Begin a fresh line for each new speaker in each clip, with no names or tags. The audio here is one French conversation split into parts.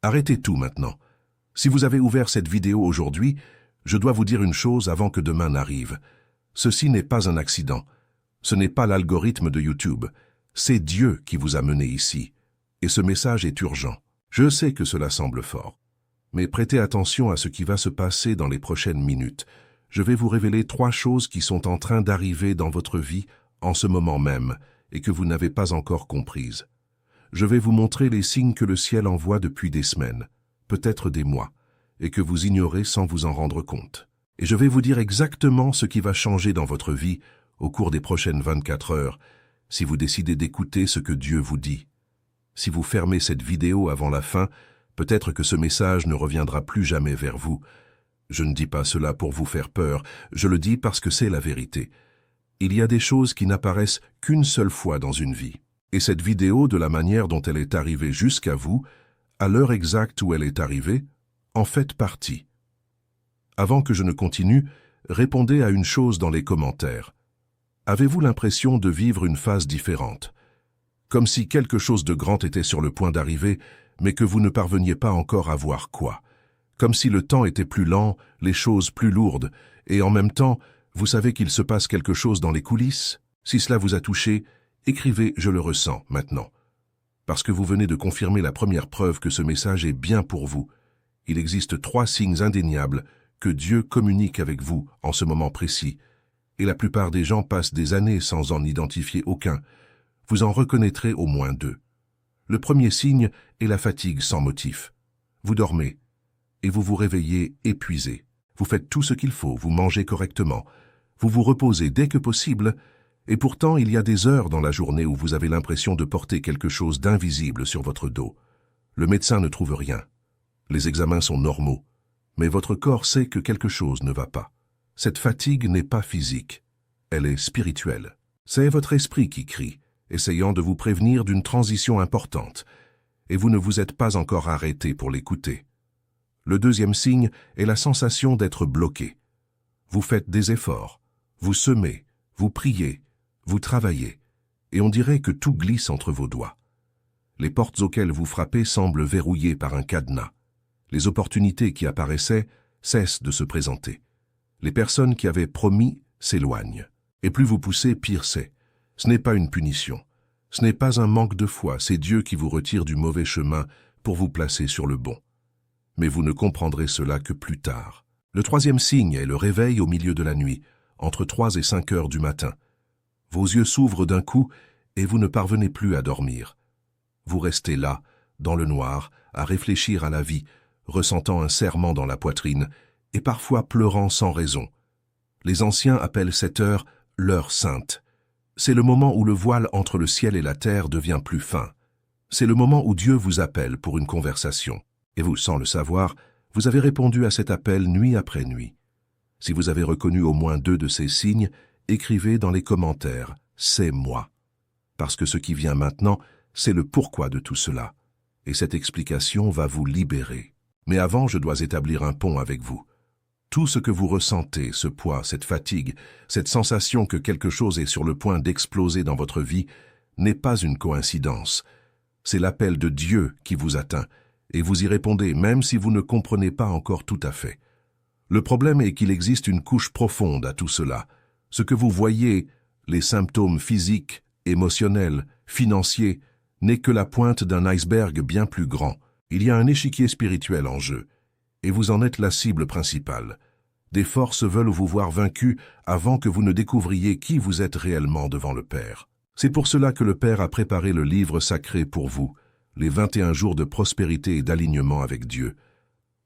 Arrêtez tout maintenant. Si vous avez ouvert cette vidéo aujourd'hui, je dois vous dire une chose avant que demain n'arrive. Ceci n'est pas un accident. Ce n'est pas l'algorithme de YouTube. C'est Dieu qui vous a mené ici. Et ce message est urgent. Je sais que cela semble fort. Mais prêtez attention à ce qui va se passer dans les prochaines minutes. Je vais vous révéler 3 choses qui sont en train d'arriver dans votre vie en ce moment même et que vous n'avez pas encore comprises. Je vais vous montrer les signes que le ciel envoie depuis des semaines, peut-être des mois, et que vous ignorez sans vous en rendre compte. Et je vais vous dire exactement ce qui va changer dans votre vie au cours des prochaines 24 heures, si vous décidez d'écouter ce que Dieu vous dit. Si vous fermez cette vidéo avant la fin, peut-être que ce message ne reviendra plus jamais vers vous. Je ne dis pas cela pour vous faire peur, je le dis parce que c'est la vérité. Il y a des choses qui n'apparaissent qu'une seule fois dans une vie. Et cette vidéo, de la manière dont elle est arrivée jusqu'à vous, à l'heure exacte où elle est arrivée, en fait partie. Avant que je ne continue, répondez à une chose dans les commentaires. Avez-vous l'impression de vivre une phase différente? Comme si quelque chose de grand était sur le point d'arriver, mais que vous ne parveniez pas encore à voir quoi. Comme si le temps était plus lent, les choses plus lourdes, et en même temps, vous savez qu'il se passe quelque chose dans les coulisses? Si cela vous a touché, écrivez « Je le ressens » maintenant. Parce que vous venez de confirmer la première preuve que ce message est bien pour vous. Il existe 3 signes indéniables que Dieu communique avec vous en ce moment précis, et la plupart des gens passent des années sans en identifier aucun. Vous en reconnaîtrez au moins 2. Le premier signe est la fatigue sans motif. Vous dormez, et vous vous réveillez épuisé. Vous faites tout ce qu'il faut, vous mangez correctement, vous vous reposez dès que possible, et pourtant il y a des heures dans la journée où vous avez l'impression de porter quelque chose d'invisible sur votre dos. Le médecin ne trouve rien. Les examens sont normaux, mais votre corps sait que quelque chose ne va pas. Cette fatigue n'est pas physique, elle est spirituelle. C'est votre esprit qui crie, essayant de vous prévenir d'une transition importante, et vous ne vous êtes pas encore arrêté pour l'écouter. Le deuxième signe est la sensation d'être bloqué. Vous faites des efforts, vous semez, vous priez, vous travaillez, et on dirait que tout glisse entre vos doigts. Les portes auxquelles vous frappez semblent verrouillées par un cadenas. Les opportunités qui apparaissaient cessent de se présenter. Les personnes qui avaient promis s'éloignent. Et plus vous poussez, pire c'est. Ce n'est pas une punition. Ce n'est pas un manque de foi, c'est Dieu qui vous retire du mauvais chemin pour vous placer sur le bon. Mais vous ne comprendrez cela que plus tard. Le troisième signe est le réveil au milieu de la nuit, entre 3 et 5 heures du matin. Vos yeux s'ouvrent d'un coup et vous ne parvenez plus à dormir. Vous restez là, dans le noir, à réfléchir à la vie, ressentant un serrement dans la poitrine et parfois pleurant sans raison. Les anciens appellent cette heure l'heure sainte. C'est le moment où le voile entre le ciel et la terre devient plus fin. C'est le moment où Dieu vous appelle pour une conversation. Et vous, sans le savoir, vous avez répondu à cet appel nuit après nuit. Si vous avez reconnu au moins 2 de ces signes, écrivez dans les commentaires « C'est moi ». Parce que ce qui vient maintenant, c'est le pourquoi de tout cela. Et cette explication va vous libérer. Mais avant, je dois établir un pont avec vous. Tout ce que vous ressentez, ce poids, cette fatigue, cette sensation que quelque chose est sur le point d'exploser dans votre vie, n'est pas une coïncidence. C'est l'appel de Dieu qui vous atteint, et vous y répondez même si vous ne comprenez pas encore tout à fait. Le problème est qu'il existe une couche profonde à tout cela. Ce que vous voyez, les symptômes physiques, émotionnels, financiers, n'est que la pointe d'un iceberg bien plus grand. Il y a un échiquier spirituel en jeu, et vous en êtes la cible principale. Des forces veulent vous voir vaincu avant que vous ne découvriez qui vous êtes réellement devant le Père. C'est pour cela que le Père a préparé le livre sacré pour vous, les 21 jours de prospérité et d'alignement avec Dieu.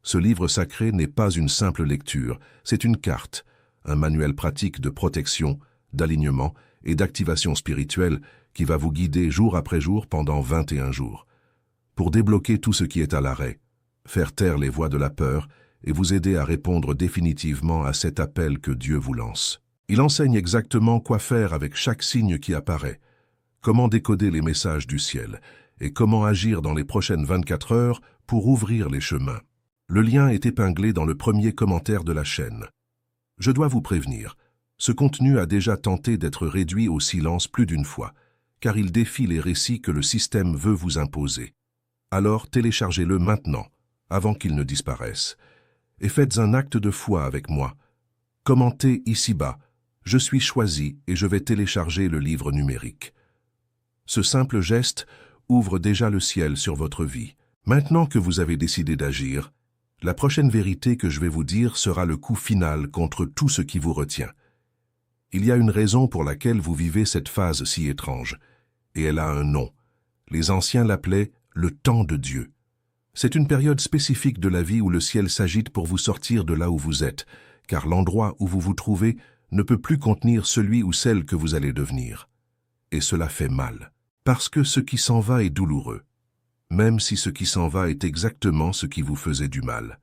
Ce livre sacré n'est pas une simple lecture, c'est une carte, un manuel pratique de protection, d'alignement et d'activation spirituelle qui va vous guider jour après jour pendant 21 jours. Pour débloquer tout ce qui est à l'arrêt, faire taire les voix de la peur et vous aider à répondre définitivement à cet appel que Dieu vous lance. Il enseigne exactement quoi faire avec chaque signe qui apparaît, comment décoder les messages du ciel et comment agir dans les prochaines 24 heures pour ouvrir les chemins. Le lien est épinglé dans le premier commentaire de la chaîne. Je dois vous prévenir, ce contenu a déjà tenté d'être réduit au silence plus d'une fois, car il défie les récits que le système veut vous imposer. alors téléchargez-le maintenant, avant qu'il ne disparaisse. Et faites un acte de foi avec moi. Commentez ici-bas. Je suis choisi et je vais télécharger le livre numérique. Ce simple geste ouvre déjà le ciel sur votre vie. Maintenant que vous avez décidé d'agir, la prochaine vérité que je vais vous dire sera le coup final contre tout ce qui vous retient. Il y a une raison pour laquelle vous vivez cette phase si étrange, et elle a un nom. Les anciens l'appelaient le temps de Dieu. C'est une période spécifique de la vie où le ciel s'agite pour vous sortir de là où vous êtes, car l'endroit où vous vous trouvez ne peut plus contenir celui ou celle que vous allez devenir. Et cela fait mal, parce que ce qui s'en va est douloureux, même si ce qui s'en va est exactement ce qui vous faisait du mal.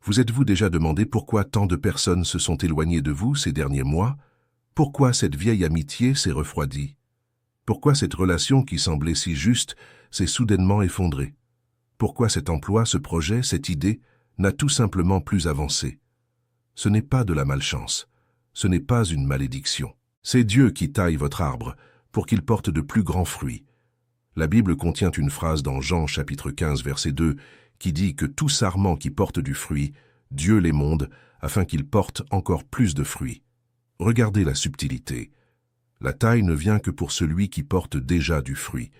Vous êtes-vous déjà demandé pourquoi tant de personnes se sont éloignées de vous ces derniers mois? Pourquoi cette vieille amitié s'est refroidie? Pourquoi cette relation qui semblait si juste s'est soudainement effondrée? Pourquoi cet emploi, ce projet, cette idée n'a tout simplement plus avancé? Ce n'est pas de la malchance, ce n'est pas une malédiction. C'est Dieu qui taille votre arbre pour qu'il porte de plus grands fruits. La Bible contient une phrase dans Jean chapitre 15 verset 2 qui dit que tout sarment qui porte du fruit, Dieu l'émonde afin qu'il porte encore plus de fruits. Regardez la subtilité. La taille ne vient que pour celui qui porte déjà du fruit.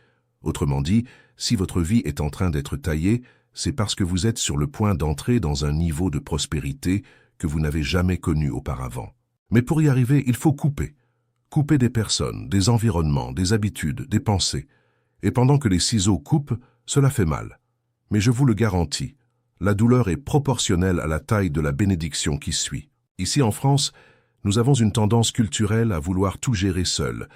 Autrement dit, si votre vie est en train d'être taillée, c'est parce que vous êtes sur le point d'entrer dans un niveau de prospérité que vous n'avez jamais connu auparavant. Mais pour y arriver, il faut couper. Couper des personnes, des environnements, des habitudes, des pensées. Et pendant que les ciseaux coupent, cela fait mal. Mais je vous le garantis, la douleur est proportionnelle à la taille de la bénédiction qui suit. Ici en France, nous avons une tendance culturelle à vouloir tout gérer seul,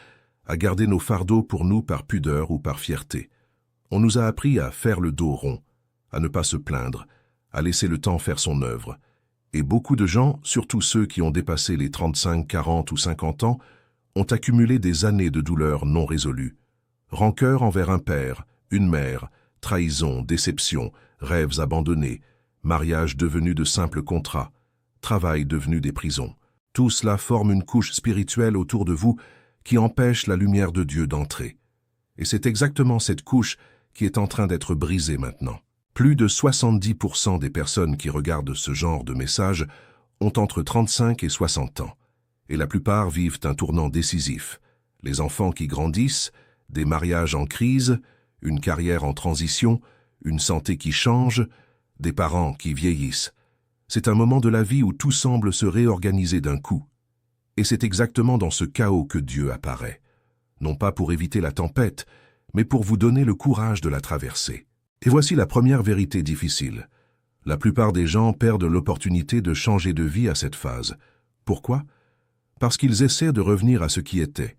à garder nos fardeaux pour nous par pudeur ou par fierté. On nous a appris à faire le dos rond, à ne pas se plaindre, à laisser le temps faire son œuvre. Et beaucoup de gens, surtout ceux qui ont dépassé les 35, 40 ou 50 ans, ont accumulé des années de douleurs non résolues. Rancœur envers un père, une mère, trahison, déception, rêves abandonnés, mariage devenu de simples contrats, travail devenu des prisons. Tout cela forme une couche spirituelle autour de vous qui empêche la lumière de Dieu d'entrer. Et c'est exactement cette couche qui est en train d'être brisée maintenant. Plus de 70% des personnes qui regardent ce genre de messages ont entre 35 et 60 ans. Et la plupart vivent un tournant décisif. Les enfants qui grandissent, des mariages en crise, une carrière en transition, une santé qui change, des parents qui vieillissent. C'est un moment de la vie où tout semble se réorganiser d'un coup. Et c'est exactement dans ce chaos que Dieu apparaît. Non pas pour éviter la tempête, mais pour vous donner le courage de la traverser. Et voici la première vérité difficile. La plupart des gens perdent l'opportunité de changer de vie à cette phase. Pourquoi? Parce qu'ils essaient de revenir à ce qui était.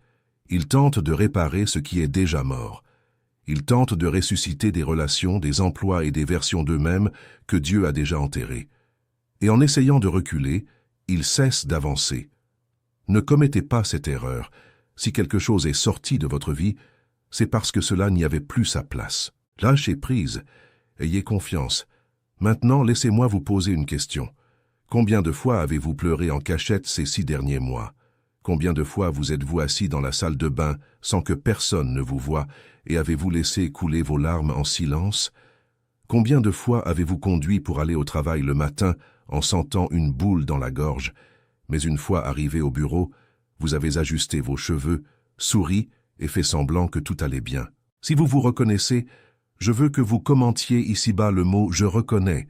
Ils tentent de réparer ce qui est déjà mort. Ils tentent de ressusciter des relations, des emplois et des versions d'eux-mêmes que Dieu a déjà enterrées. Et en essayant de reculer, ils cessent d'avancer. Ne commettez pas cette erreur. Si quelque chose est sorti de votre vie, c'est parce que cela n'y avait plus sa place. Lâchez prise. Ayez confiance. Maintenant, laissez-moi vous poser une question. Combien de fois avez-vous pleuré en cachette ces 6 derniers mois? Combien de fois vous êtes-vous assis dans la salle de bain sans que personne ne vous voie et avez-vous laissé couler vos larmes en silence? Combien de fois avez-vous conduit pour aller au travail le matin en sentant une boule dans la gorge, mais une fois arrivé au bureau, vous avez ajusté vos cheveux, souri et fait semblant que tout allait bien? Si vous vous reconnaissez, je veux que vous commentiez ici-bas le mot « je reconnais »,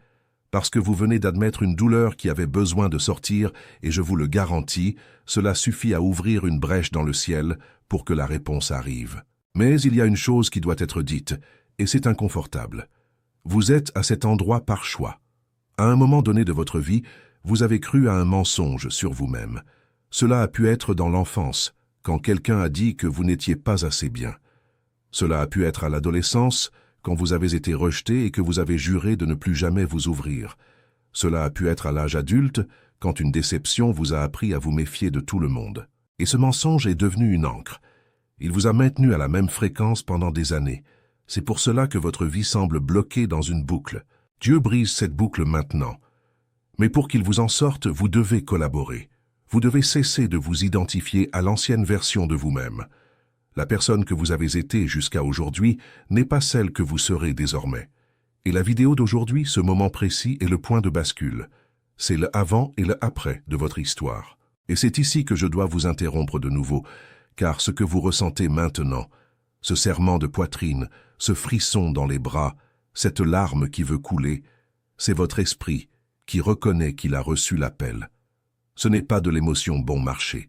parce que vous venez d'admettre une douleur qui avait besoin de sortir, et je vous le garantis, cela suffit à ouvrir une brèche dans le ciel pour que la réponse arrive. Mais il y a une chose qui doit être dite, et c'est inconfortable. Vous êtes à cet endroit par choix. À un moment donné de votre vie, vous avez cru à un mensonge sur vous-même. Cela a pu être dans l'enfance, quand quelqu'un a dit que vous n'étiez pas assez bien. Cela a pu être à l'adolescence, quand vous avez été rejeté et que vous avez juré de ne plus jamais vous ouvrir. Cela a pu être à l'âge adulte, quand une déception vous a appris à vous méfier de tout le monde. Et ce mensonge est devenu une ancre. Il vous a maintenu à la même fréquence pendant des années. C'est pour cela que votre vie semble bloquée dans une boucle. Dieu brise cette boucle maintenant. Mais pour qu'il vous en sorte, vous devez collaborer. Vous devez cesser de vous identifier à l'ancienne version de vous-même. La personne que vous avez été jusqu'à aujourd'hui n'est pas celle que vous serez désormais. Et la vidéo d'aujourd'hui, ce moment précis, est le point de bascule. C'est le avant et le après de votre histoire. Et c'est ici que je dois vous interrompre de nouveau, car ce que vous ressentez maintenant, ce serrement de poitrine, ce frisson dans les bras, cette larme qui veut couler, c'est votre esprit qui reconnaît qu'il a reçu l'appel. Ce n'est pas de l'émotion bon marché.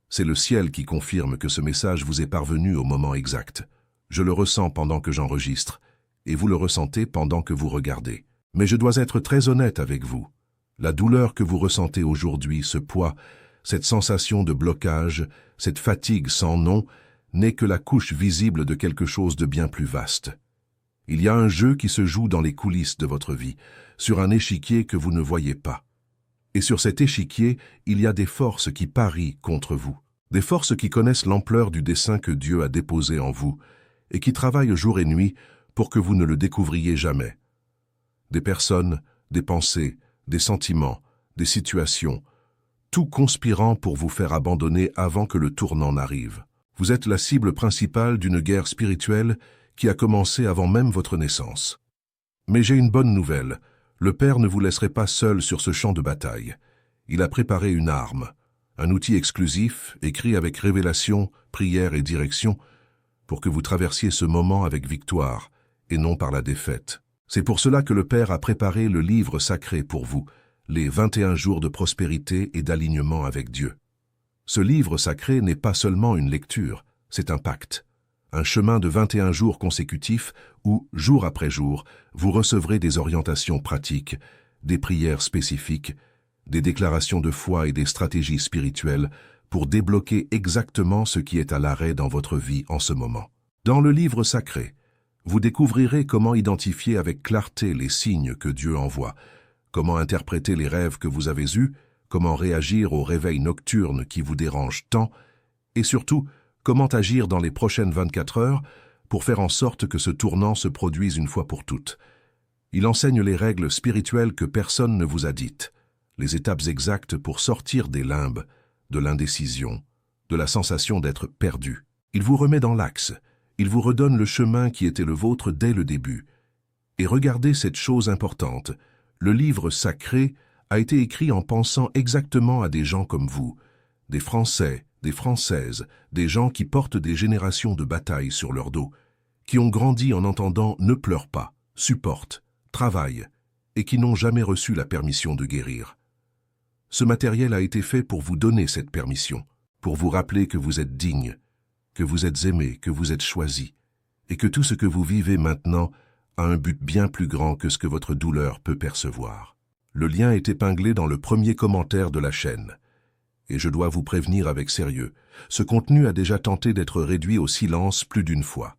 C'est le ciel qui confirme que ce message vous est parvenu au moment exact. Je le ressens pendant que j'enregistre, et vous le ressentez pendant que vous regardez. Mais je dois être très honnête avec vous. La douleur que vous ressentez aujourd'hui, ce poids, cette sensation de blocage, cette fatigue sans nom, n'est que la couche visible de quelque chose de bien plus vaste. Il y a un jeu qui se joue dans les coulisses de votre vie, sur un échiquier que vous ne voyez pas. Et sur cet échiquier, il y a des forces qui parient contre vous. Des forces qui connaissent l'ampleur du dessein que Dieu a déposé en vous et qui travaillent jour et nuit pour que vous ne le découvriez jamais. Des personnes, des pensées, des sentiments, des situations, tout conspirant pour vous faire abandonner avant que le tournant n'arrive. Vous êtes la cible principale d'une guerre spirituelle qui a commencé avant même votre naissance. Mais j'ai une bonne nouvelle. Le Père ne vous laisserait pas seul sur ce champ de bataille. Il a préparé une arme, un outil exclusif, écrit avec révélation, prière et direction, pour que vous traversiez ce moment avec victoire, et non par la défaite. C'est pour cela que le Père a préparé le livre sacré pour vous, les 21 jours de prospérité et d'alignement avec Dieu. Ce livre sacré n'est pas seulement une lecture, c'est un pacte. Un chemin de 21 jours consécutifs où, jour après jour, vous recevrez des orientations pratiques, des prières spécifiques, des déclarations de foi et des stratégies spirituelles pour débloquer exactement ce qui est à l'arrêt dans votre vie en ce moment. Dans le livre sacré, vous découvrirez comment identifier avec clarté les signes que Dieu envoie, comment interpréter les rêves que vous avez eus, comment réagir aux réveils nocturnes qui vous dérangent tant, et surtout, comment agir dans les prochaines 24 heures pour faire en sorte que ce tournant se produise une fois pour toutes. Il enseigne les règles spirituelles que personne ne vous a dites, les étapes exactes pour sortir des limbes, de l'indécision, de la sensation d'être perdu. Il vous remet dans l'axe, il vous redonne le chemin qui était le vôtre dès le début. Et regardez cette chose importante, le livre sacré a été écrit en pensant exactement à des gens comme vous, des Français, des Françaises, des gens qui portent des générations de batailles sur leur dos, qui ont grandi en entendant « ne pleure pas »,« supporte »,« travaille » et qui n'ont jamais reçu la permission de guérir. Ce matériel a été fait pour vous donner cette permission, pour vous rappeler que vous êtes digne, que vous êtes aimé, que vous êtes choisi, et que tout ce que vous vivez maintenant a un but bien plus grand que ce que votre douleur peut percevoir. Le lien est épinglé dans le premier commentaire de la chaîne. Et je dois vous prévenir avec sérieux, ce contenu a déjà tenté d'être réduit au silence plus d'une fois.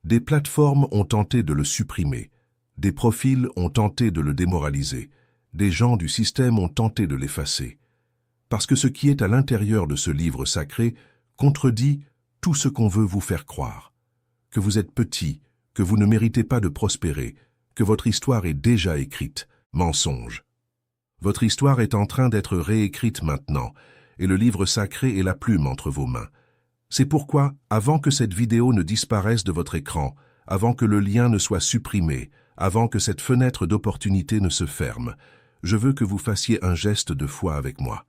Des plateformes ont tenté de le supprimer, des profils ont tenté de le démoraliser, des gens du système ont tenté de l'effacer. Parce que ce qui est à l'intérieur de ce livre sacré contredit tout ce qu'on veut vous faire croire. Que vous êtes petit, que vous ne méritez pas de prospérer, que votre histoire est déjà écrite. Mensonge. Votre histoire est en train d'être réécrite maintenant, et le livre sacré est la plume entre vos mains. C'est pourquoi, avant que cette vidéo ne disparaisse de votre écran, avant que le lien ne soit supprimé, avant que cette fenêtre d'opportunité ne se ferme, je veux que vous fassiez un geste de foi avec moi.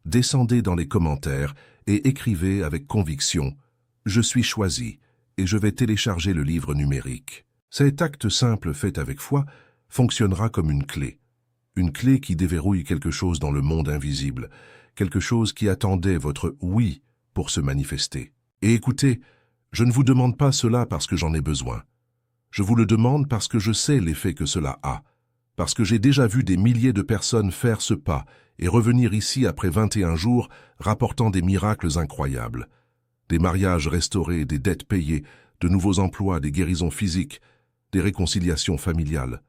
Descendez dans les commentaires et écrivez avec conviction « Je suis choisi et je vais télécharger le livre numérique ». Cet acte simple fait avec foi fonctionnera comme une clé qui déverrouille quelque chose dans le monde invisible, quelque chose qui attendait votre « oui » pour se manifester. Et écoutez, je ne vous demande pas cela parce que j'en ai besoin. Je vous le demande parce que je sais l'effet que cela a, parce que j'ai déjà vu des milliers de personnes faire ce pas et revenir ici après 21 jours rapportant des miracles incroyables. Des mariages restaurés, des dettes payées, de nouveaux emplois, des guérisons physiques, des réconciliations familiales.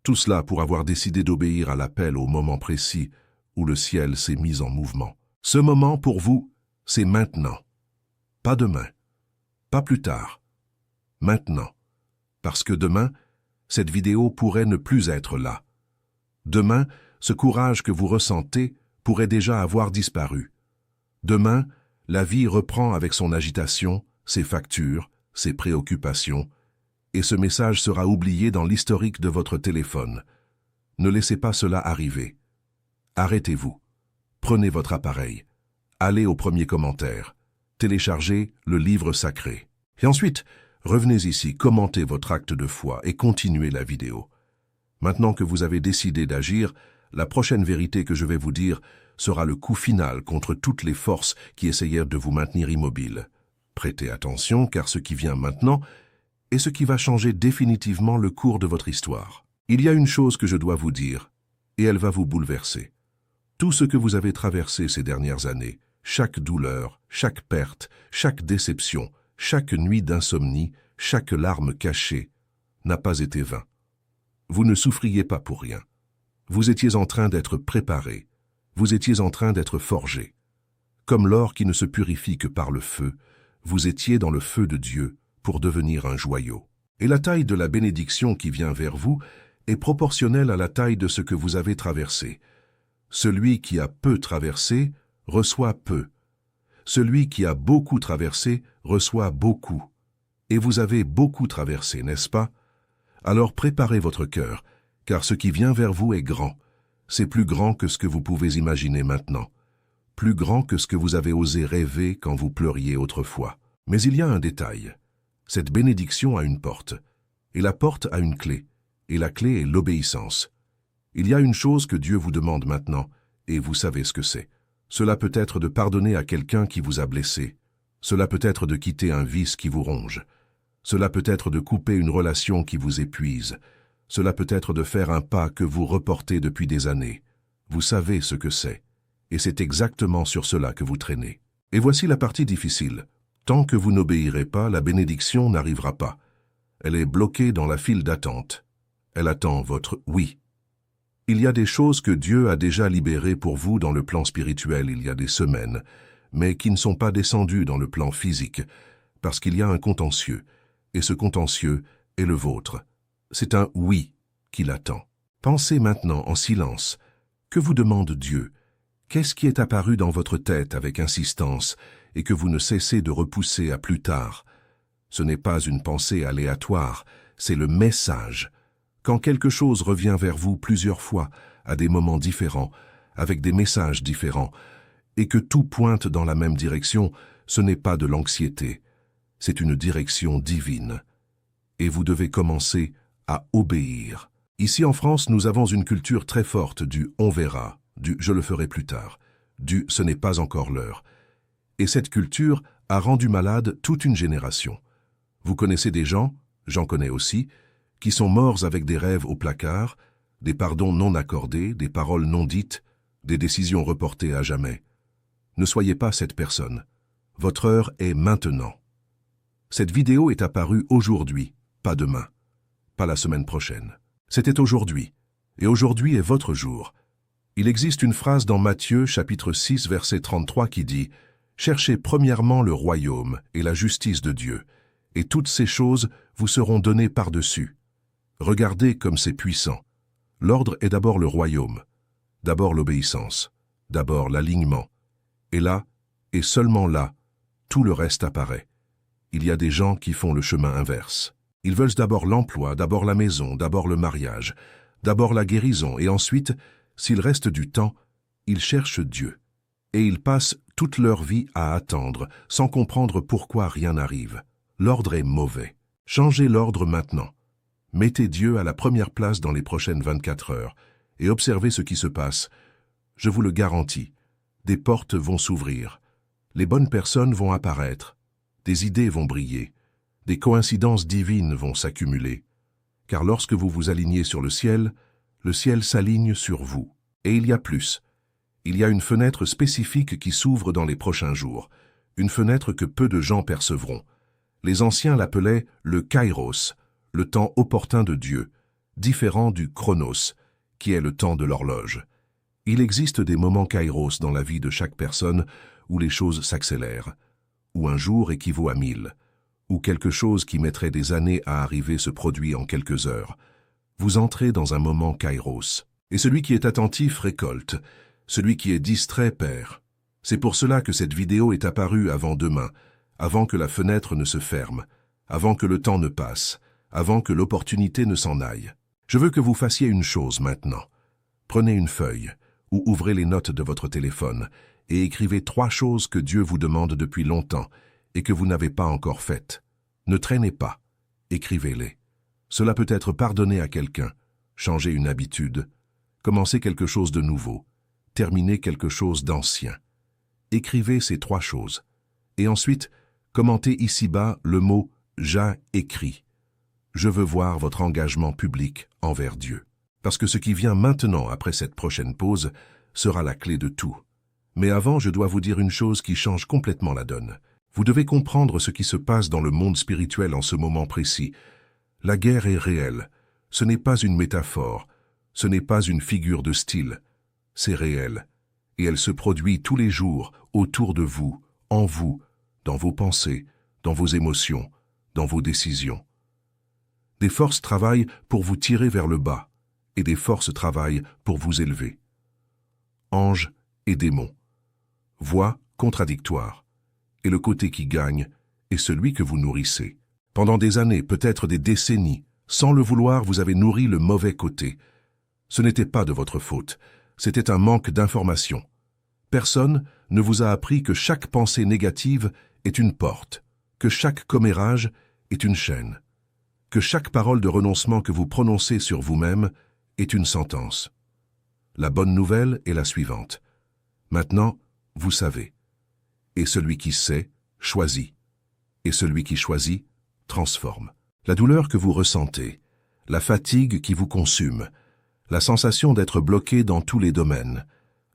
Tout cela pour avoir décidé d'obéir à l'appel au moment précis où le ciel s'est mis en mouvement. Ce moment, pour vous, c'est maintenant. Pas demain. Pas plus tard. Maintenant. Parce que demain, cette vidéo pourrait ne plus être là. Demain, ce courage que vous ressentez pourrait déjà avoir disparu. Demain, la vie reprend avec son agitation, ses factures, ses préoccupations, et ce message sera oublié dans l'historique de votre téléphone. Ne laissez pas cela arriver. Arrêtez-vous. Prenez votre appareil. Allez au premier commentaire. Téléchargez le livre sacré. Et ensuite, revenez ici, commentez votre acte de foi et continuez la vidéo. Maintenant que vous avez décidé d'agir, la prochaine vérité que je vais vous dire sera le coup final contre toutes les forces qui essayèrent de vous maintenir immobile. Prêtez attention, car ce qui vient maintenant est ce qui va changer définitivement le cours de votre histoire. Il y a une chose que je dois vous dire, et elle va vous bouleverser. Tout ce que vous avez traversé ces dernières années, chaque douleur, chaque perte, chaque déception, chaque nuit d'insomnie, chaque larme cachée, n'a pas été vain. Vous ne souffriez pas pour rien. Vous étiez en train d'être préparé. Vous étiez en train d'être forgé. Comme l'or qui ne se purifie que par le feu, vous étiez dans le feu de Dieu pour devenir un joyau. Et la taille de la bénédiction qui vient vers vous est proportionnelle à la taille de ce que vous avez traversé. Celui qui a peu traversé reçoit peu. Celui qui a beaucoup traversé reçoit beaucoup. Et vous avez beaucoup traversé, n'est-ce pas? Alors préparez votre cœur, car ce qui vient vers vous est grand. C'est plus grand que ce que vous pouvez imaginer maintenant. Plus grand que ce que vous avez osé rêver quand vous pleuriez autrefois. Mais il y a un détail. Cette bénédiction a une porte, et la porte a une clé, et la clé est l'obéissance. Il y a une chose que Dieu vous demande maintenant, et vous savez ce que c'est. Cela peut être de pardonner à quelqu'un qui vous a blessé. Cela peut être de quitter un vice qui vous ronge. Cela peut être de couper une relation qui vous épuise. Cela peut être de faire un pas que vous reportez depuis des années. Vous savez ce que c'est, et c'est exactement sur cela que vous traînez. Et voici la partie difficile. Tant que vous n'obéirez pas, la bénédiction n'arrivera pas. Elle est bloquée dans la file d'attente. Elle attend votre « oui ». Il y a des choses que Dieu a déjà libérées pour vous dans le plan spirituel il y a des semaines, mais qui ne sont pas descendues dans le plan physique, parce qu'il y a un contentieux, et ce contentieux est le vôtre. C'est un « oui » qui l'attend. Pensez maintenant en silence. Que vous demande Dieu? Qu'est-ce qui est apparu dans votre tête avec insistance et que vous ne cessez de repousser à plus tard? Ce n'est pas une pensée aléatoire, c'est le message. Quand quelque chose revient vers vous plusieurs fois, à des moments différents, avec des messages différents, et que tout pointe dans la même direction, ce n'est pas de l'anxiété, c'est une direction divine. Et vous devez commencer à obéir. Ici en France, nous avons une culture très forte du « on verra », du « je le ferai plus tard », du « ce n'est pas encore l'heure ». Et cette culture a rendu malade toute une génération. Vous connaissez des gens, j'en connais aussi, qui sont morts avec des rêves au placard, des pardons non accordés, des paroles non dites, des décisions reportées à jamais. Ne soyez pas cette personne. Votre heure est maintenant. Cette vidéo est apparue aujourd'hui, pas demain, pas la semaine prochaine. C'était aujourd'hui, et aujourd'hui est votre jour. Il existe une phrase dans Matthieu, chapitre 6, verset 33 qui dit « Cherchez premièrement le royaume et la justice de Dieu, et toutes ces choses vous seront données par-dessus. » Regardez comme c'est puissant. L'ordre est d'abord le royaume, d'abord l'obéissance, d'abord l'alignement. Et là, et seulement là, tout le reste apparaît. Il y a des gens qui font le chemin inverse. Ils veulent d'abord l'emploi, d'abord la maison, d'abord le mariage, d'abord la guérison, et ensuite, s'il reste du temps, ils cherchent Dieu. Et ils passent toute leur vie à attendre, sans comprendre pourquoi rien n'arrive. L'ordre est mauvais. Changez l'ordre maintenant. Mettez Dieu à la première place dans les prochaines 24 heures et observez ce qui se passe. Je vous le garantis, des portes vont s'ouvrir, les bonnes personnes vont apparaître, des idées vont briller, des coïncidences divines vont s'accumuler. Car lorsque vous vous alignez sur le ciel s'aligne sur vous. Et il y a plus. Il y a une fenêtre spécifique qui s'ouvre dans les prochains jours, une fenêtre que peu de gens percevront. Les anciens l'appelaient le Kairos, le temps opportun de Dieu, différent du Chronos, qui est le temps de l'horloge. Il existe des moments Kairos dans la vie de chaque personne où les choses s'accélèrent, où un jour équivaut à 1000, où quelque chose qui mettrait des années à arriver se produit en quelques heures. Vous entrez dans un moment Kairos, et celui qui est attentif récolte, celui qui est distrait perd. C'est pour cela que cette vidéo est apparue avant demain, avant que la fenêtre ne se ferme, avant que le temps ne passe, avant que l'opportunité ne s'en aille. Je veux que vous fassiez une chose maintenant. Prenez une feuille ou ouvrez les notes de votre téléphone et écrivez 3 choses que Dieu vous demande depuis longtemps et que vous n'avez pas encore faites. Ne traînez pas, écrivez-les. Cela peut être pardonner à quelqu'un, changer une habitude, commencer quelque chose de nouveau, terminer quelque chose d'ancien. Écrivez ces 3 choses. Et ensuite, commentez ici-bas le mot « j'ai écrit ». Je veux voir votre engagement public envers Dieu. Parce que ce qui vient maintenant après cette prochaine pause sera la clé de tout. Mais avant, je dois vous dire une chose qui change complètement la donne. Vous devez comprendre ce qui se passe dans le monde spirituel en ce moment précis. La guerre est réelle. Ce n'est pas une métaphore. Ce n'est pas une figure de style. C'est réel. Et elle se produit tous les jours, autour de vous, en vous, dans vos pensées, dans vos émotions, dans vos décisions. Des forces travaillent pour vous tirer vers le bas, et des forces travaillent pour vous élever. Anges et démons. Voix contradictoires. Et le côté qui gagne est celui que vous nourrissez. Pendant des années, peut-être des décennies, sans le vouloir, vous avez nourri le mauvais côté. Ce n'était pas de votre faute, c'était un manque d'information. Personne ne vous a appris que chaque pensée négative est une porte, que chaque commérage est une chaîne, que chaque parole de renoncement que vous prononcez sur vous-même est une sentence. La bonne nouvelle est la suivante. Maintenant, vous savez. Et celui qui sait, choisit. Et celui qui choisit, transforme. La douleur que vous ressentez, la fatigue qui vous consume, la sensation d'être bloqué dans tous les domaines,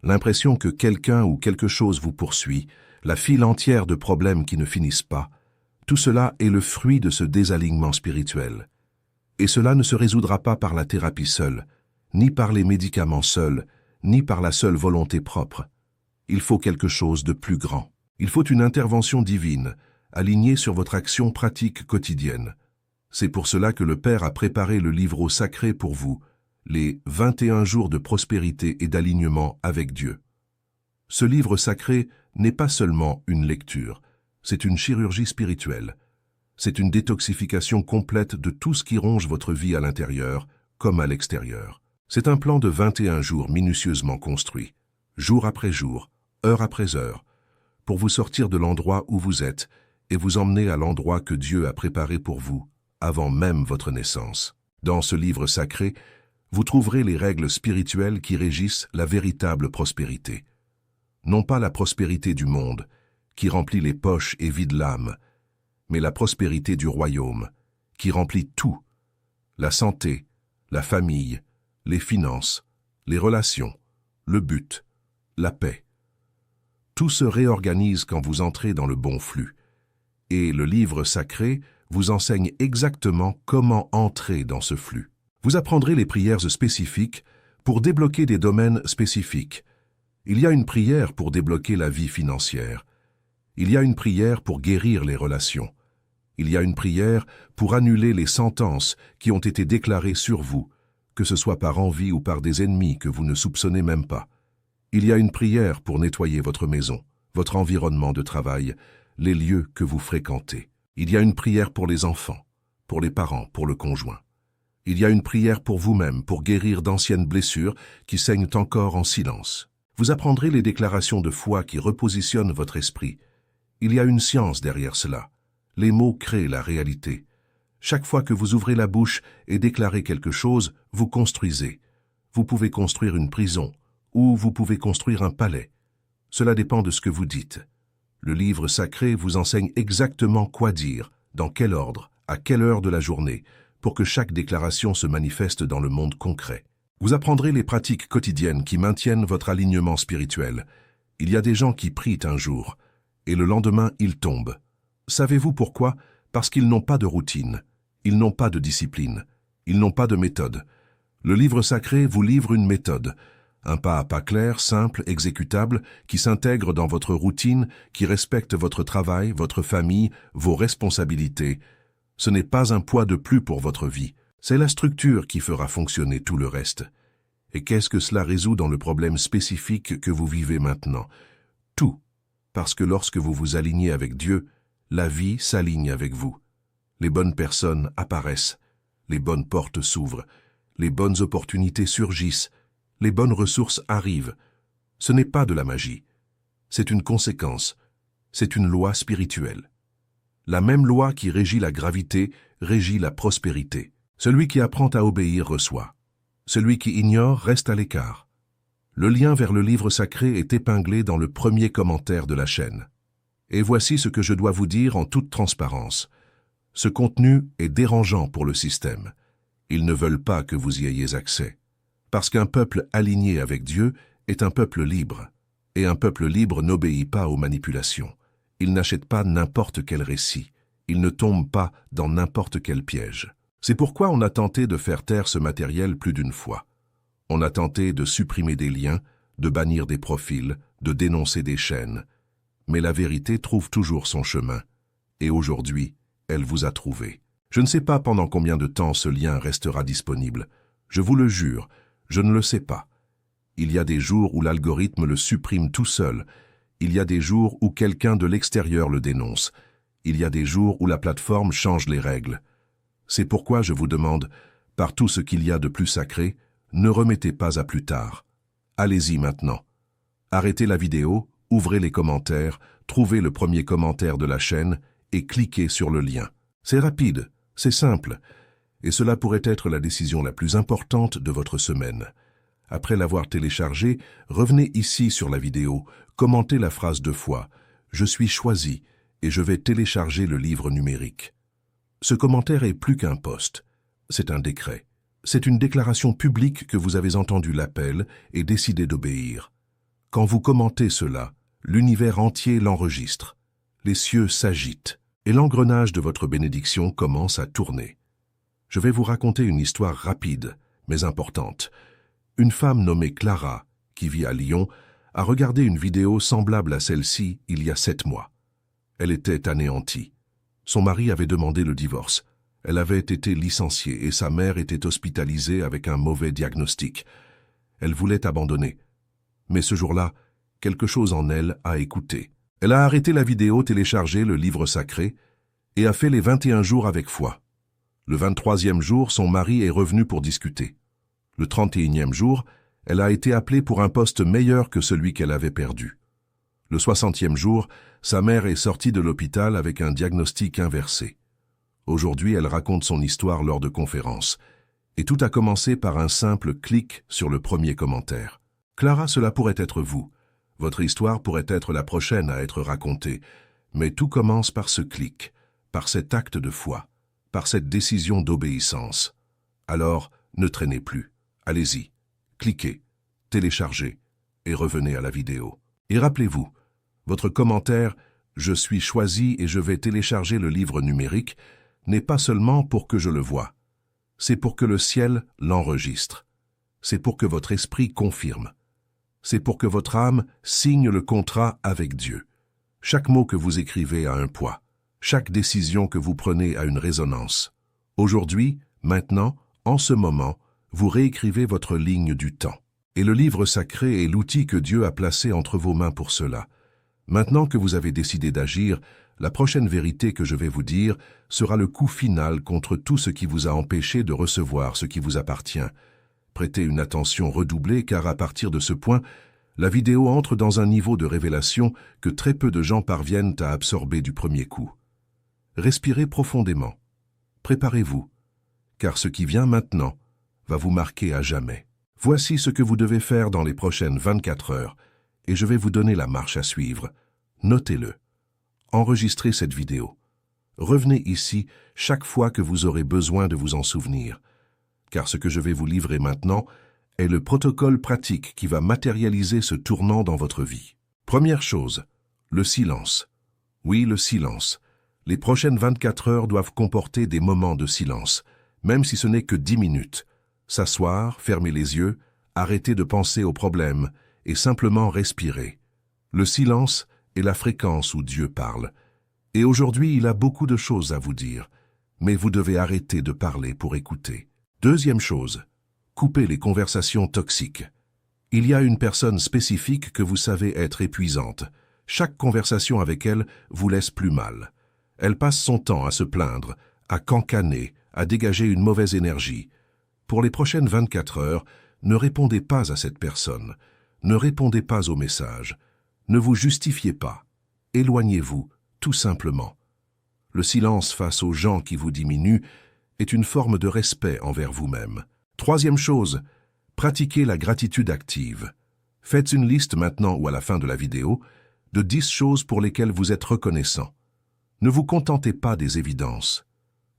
l'impression que quelqu'un ou quelque chose vous poursuit, la file entière de problèmes qui ne finissent pas, tout cela est le fruit de ce désalignement spirituel. Et cela ne se résoudra pas par la thérapie seule, ni par les médicaments seuls, ni par la seule volonté propre. Il faut quelque chose de plus grand. Il faut une intervention divine, alignée sur votre action pratique quotidienne. C'est pour cela que le Père a préparé le livre sacré pour vous, les 21 jours de prospérité et d'alignement avec Dieu. Ce livre sacré n'est pas seulement une lecture, c'est une chirurgie spirituelle. C'est une détoxification complète de tout ce qui ronge votre vie à l'intérieur comme à l'extérieur. C'est un plan de 21 jours minutieusement construit, jour après jour, heure après heure, pour vous sortir de l'endroit où vous êtes et vous emmener à l'endroit que Dieu a préparé pour vous, avant même votre naissance. Dans ce livre sacré, vous trouverez les règles spirituelles qui régissent la véritable prospérité. Non pas la prospérité du monde, qui remplit les poches et vide l'âme, mais la prospérité du royaume, qui remplit tout, la santé, la famille, les finances, les relations, le but, la paix. Tout se réorganise quand vous entrez dans le bon flux, et le livre sacré vous enseigne exactement comment entrer dans ce flux. Vous apprendrez les prières spécifiques pour débloquer des domaines spécifiques. Il y a une prière pour débloquer la vie financière. Il y a une prière pour guérir les relations. Il y a une prière pour annuler les sentences qui ont été déclarées sur vous, que ce soit par envie ou par des ennemis que vous ne soupçonnez même pas. Il y a une prière pour nettoyer votre maison, votre environnement de travail, les lieux que vous fréquentez. Il y a une prière pour les enfants, pour les parents, pour le conjoint. Il y a une prière pour vous-même, pour guérir d'anciennes blessures qui saignent encore en silence. Vous apprendrez les déclarations de foi qui repositionnent votre esprit. Il y a une science derrière cela. Les mots créent la réalité. Chaque fois que vous ouvrez la bouche et déclarez quelque chose, vous construisez. Vous pouvez construire une prison, ou vous pouvez construire un palais. Cela dépend de ce que vous dites. Le livre sacré vous enseigne exactement quoi dire, dans quel ordre, à quelle heure de la journée, pour que chaque déclaration se manifeste dans le monde concret. Vous apprendrez les pratiques quotidiennes qui maintiennent votre alignement spirituel. Il y a des gens qui prient un jour, et le lendemain ils tombent. Savez-vous pourquoi? Parce qu'ils n'ont pas de routine, ils n'ont pas de discipline, ils n'ont pas de méthode. Le livre sacré vous livre une méthode, un pas à pas clair, simple, exécutable, qui s'intègre dans votre routine, qui respecte votre travail, votre famille, vos responsabilités. Ce n'est pas un poids de plus pour votre vie, c'est la structure qui fera fonctionner tout le reste. Et qu'est-ce que cela résout dans le problème spécifique que vous vivez maintenant? Tout, parce que lorsque vous vous alignez avec Dieu, la vie s'aligne avec vous. Les bonnes personnes apparaissent, les bonnes portes s'ouvrent, les bonnes opportunités surgissent, les bonnes ressources arrivent. Ce n'est pas de la magie. C'est une conséquence. C'est une loi spirituelle. La même loi qui régit la gravité régit la prospérité. Celui qui apprend à obéir reçoit. Celui qui ignore reste à l'écart. Le lien vers le livre sacré est épinglé dans le premier commentaire de la chaîne. Et voici ce que je dois vous dire en toute transparence. Ce contenu est dérangeant pour le système. Ils ne veulent pas que vous y ayez accès. Parce qu'un peuple aligné avec Dieu est un peuple libre. Et un peuple libre n'obéit pas aux manipulations. Il n'achète pas n'importe quel récit. Il ne tombe pas dans n'importe quel piège. C'est pourquoi on a tenté de faire taire ce matériel plus d'une fois. On a tenté de supprimer des liens, de bannir des profils, de dénoncer des chaînes. Mais la vérité trouve toujours son chemin. Et aujourd'hui, elle vous a trouvé. Je ne sais pas pendant combien de temps ce lien restera disponible. Je vous le jure, je ne le sais pas. Il y a des jours où l'algorithme le supprime tout seul. Il y a des jours où quelqu'un de l'extérieur le dénonce. Il y a des jours où la plateforme change les règles. C'est pourquoi je vous demande, par tout ce qu'il y a de plus sacré, ne remettez pas à plus tard. Allez-y maintenant. Arrêtez la vidéo, ouvrez les commentaires, trouvez le premier commentaire de la chaîne et cliquez sur le lien. C'est rapide, c'est simple, et cela pourrait être la décision la plus importante de votre semaine. Après l'avoir téléchargé, revenez ici sur la vidéo, commentez la phrase 2 fois « Je suis choisi et je vais télécharger le livre numérique ». Ce commentaire est plus qu'un post, c'est un décret. C'est une déclaration publique que vous avez entendu l'appel et décidé d'obéir. Quand vous commentez cela, l'univers entier l'enregistre. Les cieux s'agitent et l'engrenage de votre bénédiction commence à tourner. Je vais vous raconter une histoire rapide, mais importante. Une femme nommée Clara, qui vit à Lyon, a regardé une vidéo semblable à celle-ci il y a 7 mois. Elle était anéantie. Son mari avait demandé le divorce. Elle avait été licenciée et sa mère était hospitalisée avec un mauvais diagnostic. Elle voulait abandonner. Mais ce jour-là, quelque chose en elle a écouté. Elle a arrêté la vidéo, téléchargé le livre sacré et a fait les 21 jours avec foi. Le 23e jour, son mari est revenu pour discuter. Le 31e jour, elle a été appelée pour un poste meilleur que celui qu'elle avait perdu. Le 60e jour, sa mère est sortie de l'hôpital avec un diagnostic inversé. Aujourd'hui, elle raconte son histoire lors de conférences. Et tout a commencé par un simple clic sur le premier commentaire. Clara, cela pourrait être vous. Votre histoire pourrait être la prochaine à être racontée. Mais tout commence par ce clic, par cet acte de foi, par cette décision d'obéissance. Alors, ne traînez plus. Allez-y, cliquez, téléchargez et revenez à la vidéo. Et rappelez-vous, votre commentaire « Je suis choisi et je vais télécharger le livre numérique » n'est pas seulement pour que je le voie. C'est pour que le ciel l'enregistre. C'est pour que votre esprit confirme. C'est pour que votre âme signe le contrat avec Dieu. Chaque mot que vous écrivez a un poids. Chaque décision que vous prenez a une résonance. Aujourd'hui, maintenant, en ce moment, vous réécrivez votre ligne du temps. Et le livre sacré est l'outil que Dieu a placé entre vos mains pour cela. Maintenant que vous avez décidé d'agir, la prochaine vérité que je vais vous dire sera le coup final contre tout ce qui vous a empêché de recevoir ce qui vous appartient. Prêtez une attention redoublée car à partir de ce point, la vidéo entre dans un niveau de révélation que très peu de gens parviennent à absorber du premier coup. Respirez profondément. Préparez-vous, car ce qui vient maintenant va vous marquer à jamais. Voici ce que vous devez faire dans les prochaines 24 heures, et je vais vous donner la marche à suivre. Notez-le. Enregistrez cette vidéo. Revenez ici chaque fois que vous aurez besoin de vous en souvenir, car ce que je vais vous livrer maintenant est le protocole pratique qui va matérialiser ce tournant dans votre vie. Première chose, le silence. Oui, le silence. Les prochaines 24 heures doivent comporter des moments de silence, même si ce n'est que 10 minutes. S'asseoir, fermer les yeux, arrêter de penser aux problèmes et simplement respirer. Le silence est la fréquence où Dieu parle. Et aujourd'hui, il a beaucoup de choses à vous dire, mais vous devez arrêter de parler pour écouter. Deuxième chose, coupez les conversations toxiques. Il y a une personne spécifique que vous savez être épuisante. Chaque conversation avec elle vous laisse plus mal. Elle passe son temps à se plaindre, à cancaner, à dégager une mauvaise énergie. Pour les prochaines 24 heures, ne répondez pas à cette personne. Ne répondez pas au message. Ne vous justifiez pas. Éloignez-vous, tout simplement. Le silence face aux gens qui vous diminuent est une forme de respect envers vous-même. Troisième chose, pratiquez la gratitude active. Faites une liste maintenant ou à la fin de la vidéo de 10 choses pour lesquelles vous êtes reconnaissant. Ne vous contentez pas des évidences.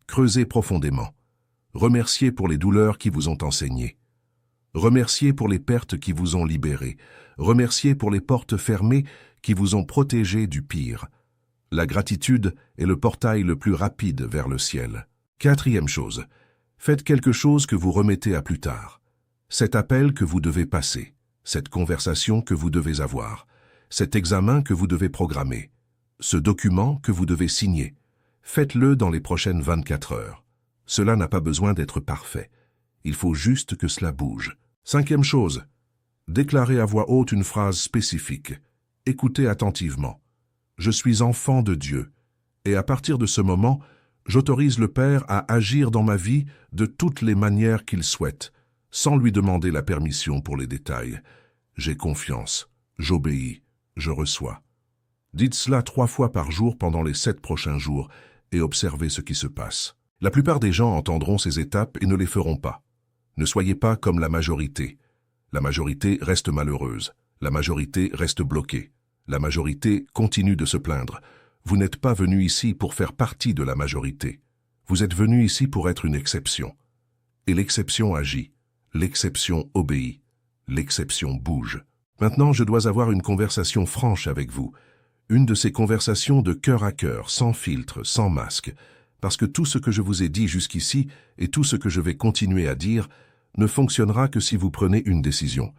Creusez profondément. Remerciez pour les douleurs qui vous ont enseigné. Remerciez pour les pertes qui vous ont libéré. Remerciez pour les portes fermées qui vous ont protégé du pire. La gratitude est le portail le plus rapide vers le ciel. Quatrième chose, faites quelque chose que vous remettez à plus tard. Cet appel que vous devez passer, cette conversation que vous devez avoir, cet examen que vous devez programmer, ce document que vous devez signer. Faites-le dans les prochaines 24 heures. Cela n'a pas besoin d'être parfait. Il faut juste que cela bouge. Cinquième chose, déclarez à voix haute une phrase spécifique. Écoutez attentivement. Je suis enfant de Dieu, et à partir de ce moment, j'autorise le Père à agir dans ma vie de toutes les manières qu'il souhaite, sans lui demander la permission pour les détails. J'ai confiance, j'obéis, je reçois. Dites cela 3 fois par jour pendant les 7 prochains jours et observez ce qui se passe. La plupart des gens entendront ces étapes et ne les feront pas. Ne soyez pas comme la majorité. La majorité reste malheureuse. La majorité reste bloquée. La majorité continue de se plaindre. Vous n'êtes pas venu ici pour faire partie de la majorité. Vous êtes venu ici pour être une exception. Et l'exception agit. L'exception obéit. L'exception bouge. Maintenant, je dois avoir une conversation franche avec vous. Une de ces conversations de cœur à cœur, sans filtre, sans masque. Parce que tout ce que je vous ai dit jusqu'ici et tout ce que je vais continuer à dire ne fonctionnera que si vous prenez une décision.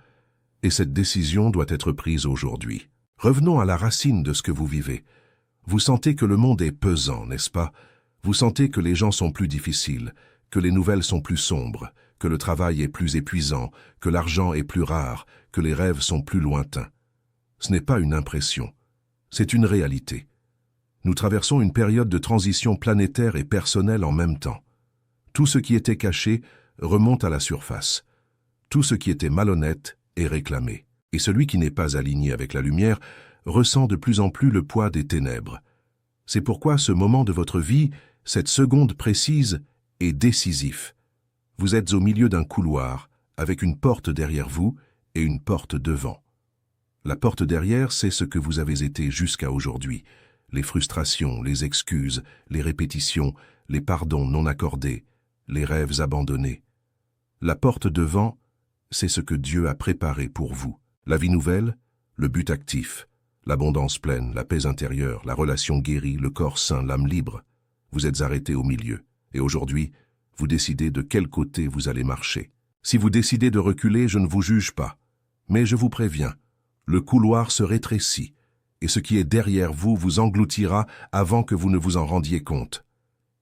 Et cette décision doit être prise aujourd'hui. Revenons à la racine de ce que vous vivez. Vous sentez que le monde est pesant, n'est-ce pas? Vous sentez que les gens sont plus difficiles, que les nouvelles sont plus sombres, que le travail est plus épuisant, que l'argent est plus rare, que les rêves sont plus lointains. Ce n'est pas une impression, c'est une réalité. Nous traversons une période de transition planétaire et personnelle en même temps. Tout ce qui était caché remonte à la surface. Tout ce qui était malhonnête est réclamé. Et celui qui n'est pas aligné avec la lumière ressent de plus en plus le poids des ténèbres. C'est pourquoi ce moment de votre vie, cette seconde précise, est décisif. Vous êtes au milieu d'un couloir, avec une porte derrière vous et une porte devant. La porte derrière, c'est ce que vous avez été jusqu'à aujourd'hui. Les frustrations, les excuses, les répétitions, les pardons non accordés, les rêves abandonnés. La porte devant, c'est ce que Dieu a préparé pour vous. La vie nouvelle, le but actif, l'abondance pleine, la paix intérieure, la relation guérie, le corps sain, l'âme libre. Vous êtes arrêté au milieu. Et aujourd'hui, vous décidez de quel côté vous allez marcher. Si vous décidez de reculer, je ne vous juge pas. Mais je vous préviens, le couloir se rétrécit, et ce qui est derrière vous vous engloutira avant que vous ne vous en rendiez compte.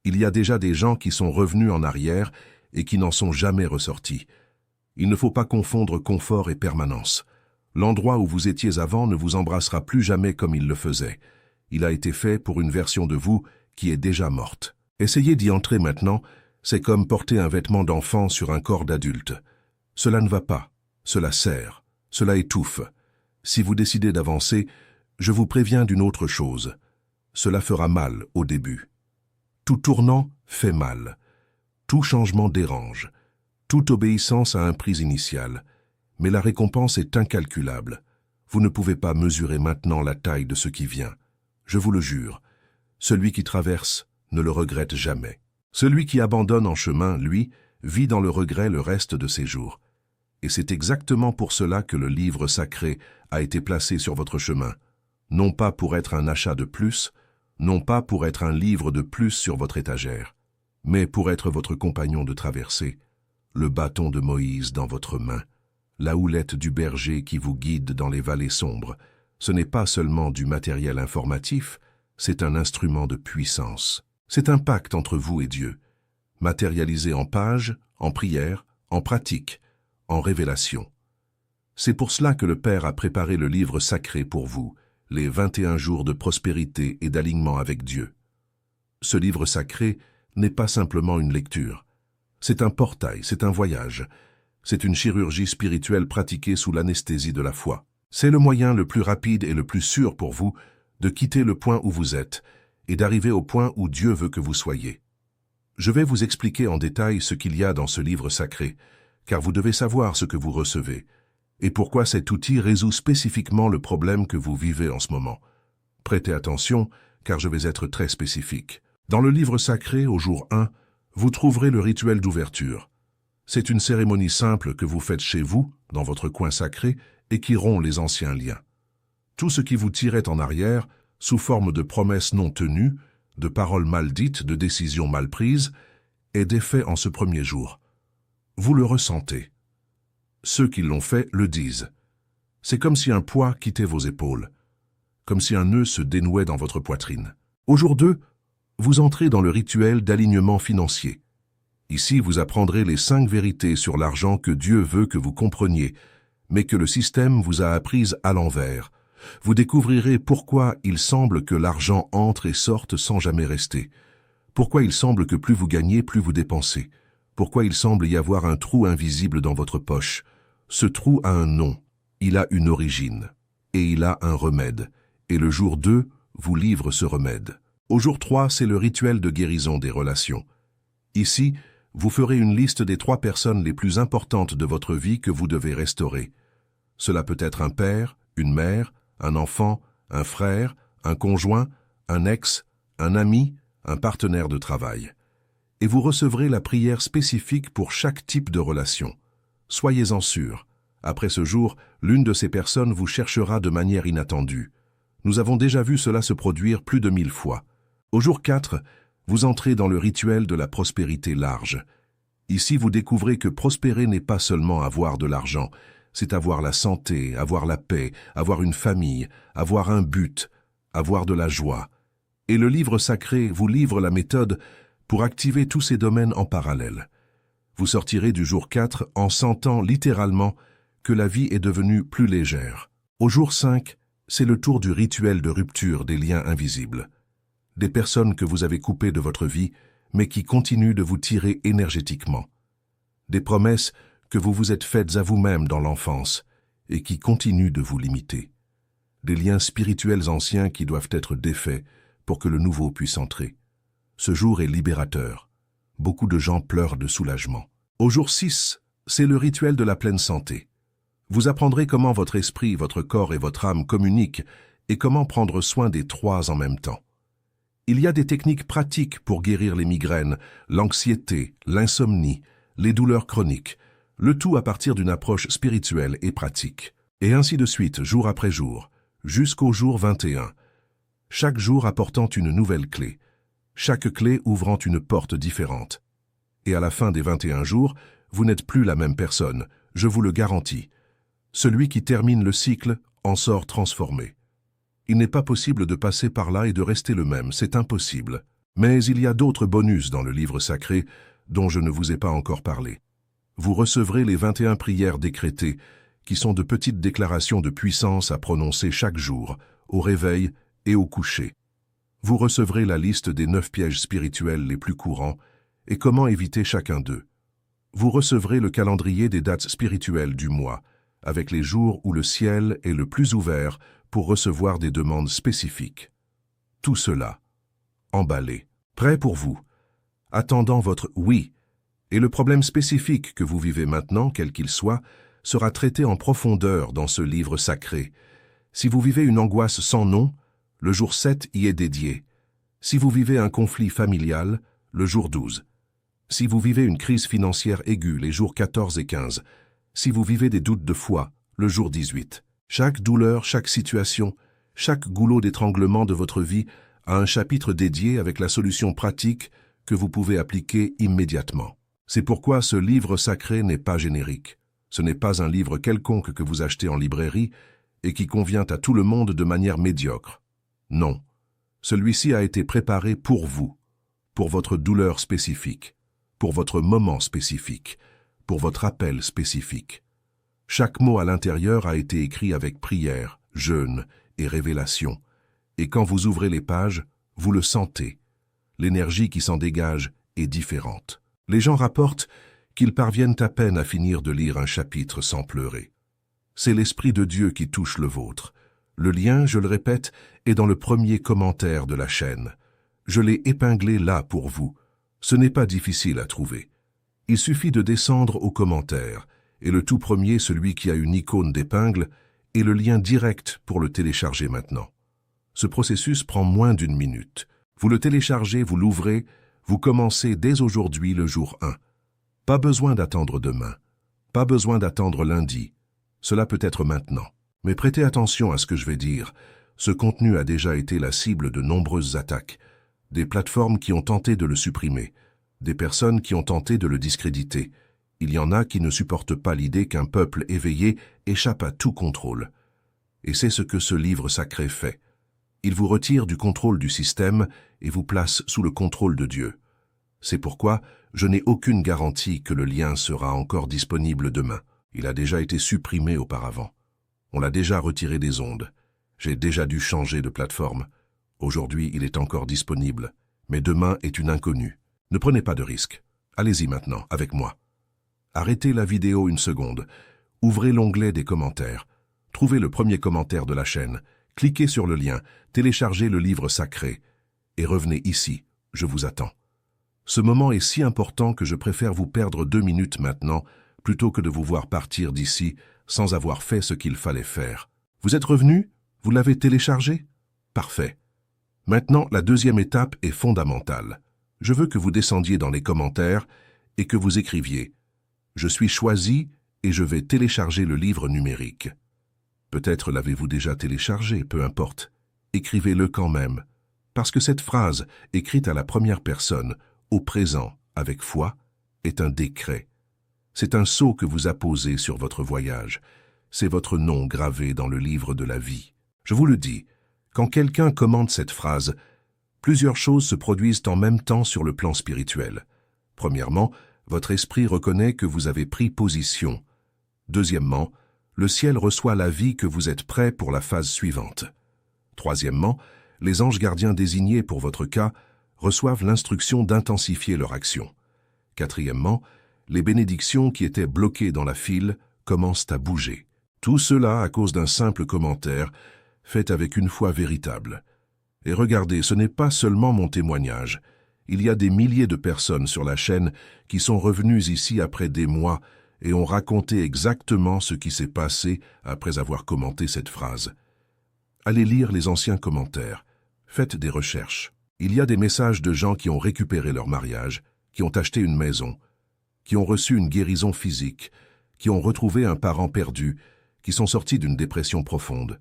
Il y a déjà des gens qui sont revenus en arrière et qui n'en sont jamais ressortis. Il ne faut pas confondre confort et permanence. L'endroit où vous étiez avant ne vous embrassera plus jamais comme il le faisait. Il a été fait pour une version de vous qui est déjà morte. Essayez d'y entrer maintenant, c'est comme porter un vêtement d'enfant sur un corps d'adulte. Cela ne va pas, cela serre, cela étouffe. Si vous décidez d'avancer, je vous préviens d'une autre chose. Cela fera mal au début. Tout tournant fait mal. Tout changement dérange. Toute obéissance a un prix initial. Mais la récompense est incalculable. Vous ne pouvez pas mesurer maintenant la taille de ce qui vient. Je vous le jure, celui qui traverse ne le regrette jamais. Celui qui abandonne en chemin, lui, vit dans le regret le reste de ses jours. Et c'est exactement pour cela que le livre sacré a été placé sur votre chemin. Non pas pour être un achat de plus, non pas pour être un livre de plus sur votre étagère, mais pour être votre compagnon de traversée, le bâton de Moïse dans votre main, la houlette du berger qui vous guide dans les vallées sombres. Ce n'est pas seulement du matériel informatif, c'est un instrument de puissance. C'est un pacte entre vous et Dieu, matérialisé en pages, en prières, en pratiques, en révélations. C'est pour cela que le Père a préparé le livre sacré pour vous, les 21 jours de prospérité et d'alignement avec Dieu. Ce livre sacré n'est pas simplement une lecture. C'est un portail, c'est un voyage. C'est une chirurgie spirituelle pratiquée sous l'anesthésie de la foi. C'est le moyen le plus rapide et le plus sûr pour vous de quitter le point où vous êtes et d'arriver au point où Dieu veut que vous soyez. Je vais vous expliquer en détail ce qu'il y a dans ce livre sacré, car vous devez savoir ce que vous recevez, et pourquoi cet outil résout spécifiquement le problème que vous vivez en ce moment. Prêtez attention, car je vais être très spécifique. Dans le livre sacré, au jour 1, vous trouverez le rituel d'ouverture. C'est une cérémonie simple que vous faites chez vous, dans votre coin sacré, et qui rompt les anciens liens. Tout ce qui vous tirait en arrière, sous forme de promesses non tenues, de paroles mal dites, de décisions mal prises, est défait en ce premier jour. Vous le ressentez. Ceux qui l'ont fait le disent. C'est comme si un poids quittait vos épaules, comme si un nœud se dénouait dans votre poitrine. Au jour 2, vous entrez dans le rituel d'alignement financier. Ici, vous apprendrez les 5 vérités sur l'argent que Dieu veut que vous compreniez, mais que le système vous a apprises à l'envers. Vous découvrirez pourquoi il semble que l'argent entre et sorte sans jamais rester. Pourquoi il semble que plus vous gagnez, plus vous dépensez. Pourquoi il semble y avoir un trou invisible dans votre poche. Ce trou a un nom, il a une origine, et il a un remède. Et le jour 2 vous livre ce remède. Au jour 3, c'est le rituel de guérison des relations. Ici, vous ferez une liste des 3 personnes les plus importantes de votre vie que vous devez restaurer. Cela peut être un père, une mère, un enfant, un frère, un conjoint, un ex, un ami, un partenaire de travail. Et vous recevrez la prière spécifique pour chaque type de relation. Soyez-en sûrs. Après ce jour, l'une de ces personnes vous cherchera de manière inattendue. Nous avons déjà vu cela se produire plus de 1000 fois. Au jour 4, vous entrez dans le rituel de la prospérité large. Ici, vous découvrez que prospérer n'est pas seulement avoir de l'argent, c'est avoir la santé, avoir la paix, avoir une famille, avoir un but, avoir de la joie. Et le livre sacré vous livre la méthode pour activer tous ces domaines en parallèle. Vous sortirez du jour 4 en sentant littéralement que la vie est devenue plus légère. Au jour 5, c'est le tour du rituel de rupture des liens invisibles. Des personnes que vous avez coupées de votre vie, mais qui continuent de vous tirer énergétiquement. Des promesses que vous vous êtes faites à vous-même dans l'enfance et qui continuent de vous limiter. Des liens spirituels anciens qui doivent être défaits pour que le nouveau puisse entrer. Ce jour est libérateur. Beaucoup de gens pleurent de soulagement. Au jour 6, c'est le rituel de la pleine santé. Vous apprendrez comment votre esprit, votre corps et votre âme communiquent et comment prendre soin des 3 en même temps. Il y a des techniques pratiques pour guérir les migraines, l'anxiété, l'insomnie, les douleurs chroniques, le tout à partir d'une approche spirituelle et pratique. Et ainsi de suite, jour après jour, jusqu'au jour 21. Chaque jour apportant une nouvelle clé, chaque clé ouvrant une porte différente. Et à la fin des 21 jours, vous n'êtes plus la même personne, je vous le garantis. Celui qui termine le cycle en sort transformé. Il n'est pas possible de passer par là et de rester le même, c'est impossible. Mais il y a d'autres bonus dans le livre sacré dont je ne vous ai pas encore parlé. Vous recevrez les 21 prières décrétées, qui sont de petites déclarations de puissance à prononcer chaque jour, au réveil et au coucher. Vous recevrez la liste des 9 pièges spirituels les plus courants et comment éviter chacun d'eux. Vous recevrez le calendrier des dates spirituelles du mois, avec les jours où le ciel est le plus ouvert pour recevoir des demandes spécifiques. Tout cela, emballé, prêt pour vous, attendant votre « oui ». Et le problème spécifique que vous vivez maintenant, quel qu'il soit, sera traité en profondeur dans ce livre sacré. Si vous vivez une angoisse sans nom, le jour 7 y est dédié. Si vous vivez un conflit familial, le jour 12. Si vous vivez une crise financière aiguë, les jours 14 et 15. Si vous vivez des doutes de foi, le jour 18. Chaque douleur, chaque situation, chaque goulot d'étranglement de votre vie a un chapitre dédié avec la solution pratique que vous pouvez appliquer immédiatement. C'est pourquoi ce livre sacré n'est pas générique. Ce n'est pas un livre quelconque que vous achetez en librairie et qui convient à tout le monde de manière médiocre. Non, celui-ci a été préparé pour vous, pour votre douleur spécifique, pour votre moment spécifique, pour votre appel spécifique. Chaque mot à l'intérieur a été écrit avec prière, jeûne et révélation. Et quand vous ouvrez les pages, vous le sentez. L'énergie qui s'en dégage est différente. Les gens rapportent qu'ils parviennent à peine à finir de lire un chapitre sans pleurer. C'est l'Esprit de Dieu qui touche le vôtre. Le lien, je le répète, est dans le premier commentaire de la chaîne. Je l'ai épinglé là pour vous. Ce n'est pas difficile à trouver. Il suffit de descendre aux commentaires, et le tout premier, celui qui a une icône d'épingle, est le lien direct pour le télécharger maintenant. Ce processus prend moins d'1 minute. Vous le téléchargez, vous l'ouvrez, vous commencez dès aujourd'hui le jour 1. Pas besoin d'attendre demain. Pas besoin d'attendre lundi. Cela peut être maintenant. Mais prêtez attention à ce que je vais dire. Ce contenu a déjà été la cible de nombreuses attaques. Des plateformes qui ont tenté de le supprimer. Des personnes qui ont tenté de le discréditer. Il y en a qui ne supportent pas l'idée qu'un peuple éveillé échappe à tout contrôle. Et c'est ce que ce livre sacré fait. Il vous retire du contrôle du système et vous place sous le contrôle de Dieu. C'est pourquoi je n'ai aucune garantie que le lien sera encore disponible demain. Il a déjà été supprimé auparavant. On l'a déjà retiré des ondes. J'ai déjà dû changer de plateforme. Aujourd'hui, il est encore disponible. Mais demain est une inconnue. Ne prenez pas de risque. Allez-y maintenant, avec moi. Arrêtez la vidéo 1 seconde. Ouvrez l'onglet des commentaires. Trouvez le premier commentaire de la chaîne. Cliquez sur le lien, téléchargez le livre sacré. Et revenez ici, je vous attends. Ce moment est si important que je préfère vous perdre 2 minutes maintenant, plutôt que de vous voir partir d'ici sans avoir fait ce qu'il fallait faire. Vous êtes revenu? Vous l'avez téléchargé? Parfait. Maintenant, la deuxième étape est fondamentale. Je veux que vous descendiez dans les commentaires et que vous écriviez « Je suis choisi et je vais télécharger le livre numérique ». Peut-être l'avez-vous déjà téléchargé, peu importe. Écrivez-le quand même, parce que cette phrase, écrite à la première personne, au présent, avec foi, est un décret. C'est un sceau que vous apposez sur votre voyage. C'est votre nom gravé dans le livre de la vie. Je vous le dis, quand quelqu'un commente cette phrase, plusieurs choses se produisent en même temps sur le plan spirituel. Premièrement, votre esprit reconnaît que vous avez pris position. Deuxièmement, le ciel reçoit l'avis que vous êtes prêt pour la phase suivante. Troisièmement, les anges gardiens désignés pour votre cas reçoivent l'instruction d'intensifier leur action. Quatrièmement, les bénédictions qui étaient bloquées dans la file commencent à bouger. Tout cela à cause d'un simple commentaire fait avec une foi véritable. Et regardez, ce n'est pas seulement mon témoignage. Il y a des milliers de personnes sur la chaîne qui sont revenues ici après des mois et ont raconté exactement ce qui s'est passé après avoir commenté cette phrase. Allez lire les anciens commentaires. Faites des recherches. Il y a des messages de gens qui ont récupéré leur mariage, qui ont acheté une maison, qui ont reçu une guérison physique, qui ont retrouvé un parent perdu, qui sont sortis d'une dépression profonde.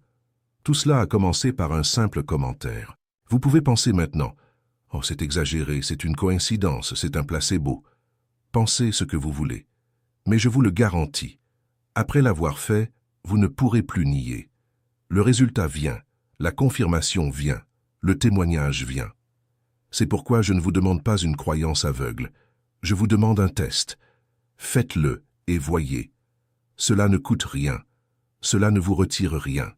Tout cela a commencé par un simple commentaire. Vous pouvez penser maintenant, « Oh, c'est exagéré, c'est une coïncidence, c'est un placebo. » Pensez ce que vous voulez. Mais je vous le garantis, après l'avoir fait, vous ne pourrez plus nier. Le résultat vient, la confirmation vient, le témoignage vient. C'est pourquoi je ne vous demande pas une croyance aveugle. Je vous demande un test. Faites-le et voyez. Cela ne coûte rien. Cela ne vous retire rien.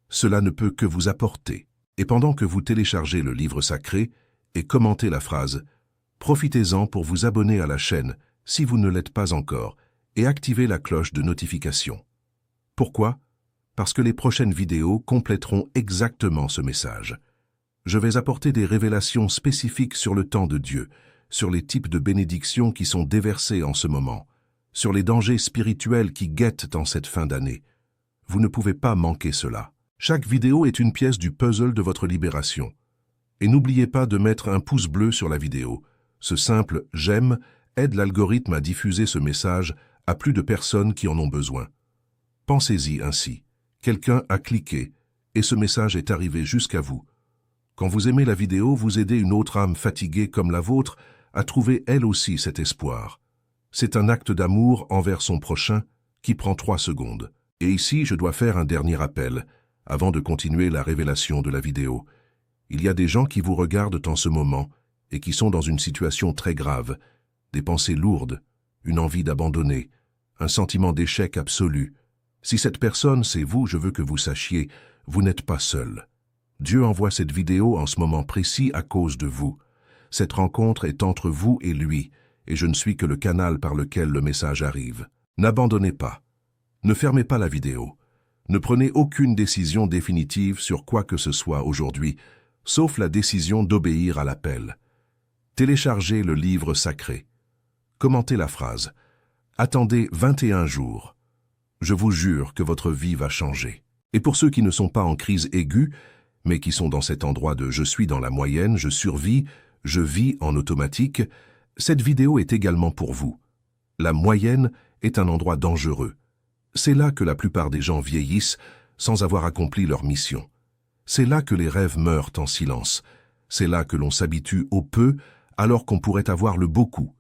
Cela ne peut que vous apporter. Et pendant que vous téléchargez le livre sacré et commentez la phrase, profitez-en pour vous abonner à la chaîne si vous ne l'êtes pas encore et activez la cloche de notification. Pourquoi? Parce que les prochaines vidéos compléteront exactement ce message. Je vais apporter des révélations spécifiques sur le temps de Dieu, sur les types de bénédictions qui sont déversées en ce moment, sur les dangers spirituels qui guettent en cette fin d'année. Vous ne pouvez pas manquer cela. Chaque vidéo est une pièce du puzzle de votre libération. Et n'oubliez pas de mettre un pouce bleu sur la vidéo. Ce simple « j'aime » aide l'algorithme à diffuser ce message à plus de personnes qui en ont besoin. Pensez-y ainsi. Quelqu'un a cliqué et ce message est arrivé jusqu'à vous. Quand vous aimez la vidéo, vous aidez une autre âme fatiguée comme la vôtre à trouver elle aussi cet espoir. C'est un acte d'amour envers son prochain qui prend 3 secondes. Et ici, je dois faire un dernier appel avant de continuer la révélation de la vidéo. Il y a des gens qui vous regardent en ce moment et qui sont dans une situation très grave, des pensées lourdes, une envie d'abandonner, un sentiment d'échec absolu. Si cette personne, c'est vous, je veux que vous sachiez, vous n'êtes pas seul. Dieu envoie cette vidéo en ce moment précis à cause de vous. Cette rencontre est entre vous et lui, et je ne suis que le canal par lequel le message arrive. N'abandonnez pas. Ne fermez pas la vidéo. Ne prenez aucune décision définitive sur quoi que ce soit aujourd'hui, sauf la décision d'obéir à l'appel. Téléchargez le livre sacré. Commentez la phrase. Attendez 21 jours. Je vous jure que votre vie va changer. Et pour ceux qui ne sont pas en crise aiguë, mais qui sont dans cet endroit de « je suis dans la moyenne, je survis, je vis en automatique », cette vidéo est également pour vous. La moyenne est un endroit dangereux. C'est là que la plupart des gens vieillissent sans avoir accompli leur mission. C'est là que les rêves meurent en silence. C'est là que l'on s'habitue au peu alors qu'on pourrait avoir le beaucoup.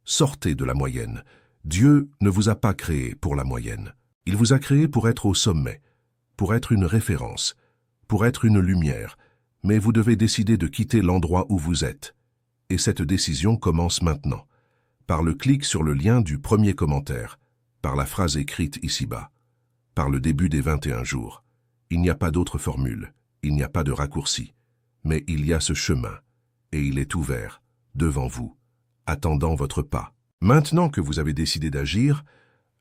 Sortez de la moyenne. Dieu ne vous a pas créé pour la moyenne. Il vous a créé pour être au sommet, pour être une référence, pour être une lumière, mais vous devez décider de quitter l'endroit où vous êtes. Et cette décision commence maintenant, par le clic sur le lien du premier commentaire, par la phrase écrite ici-bas, par le début des 21 jours. Il n'y a pas d'autre formule, il n'y a pas de raccourci, mais il y a ce chemin, et il est ouvert, devant vous, attendant votre pas. Maintenant que vous avez décidé d'agir,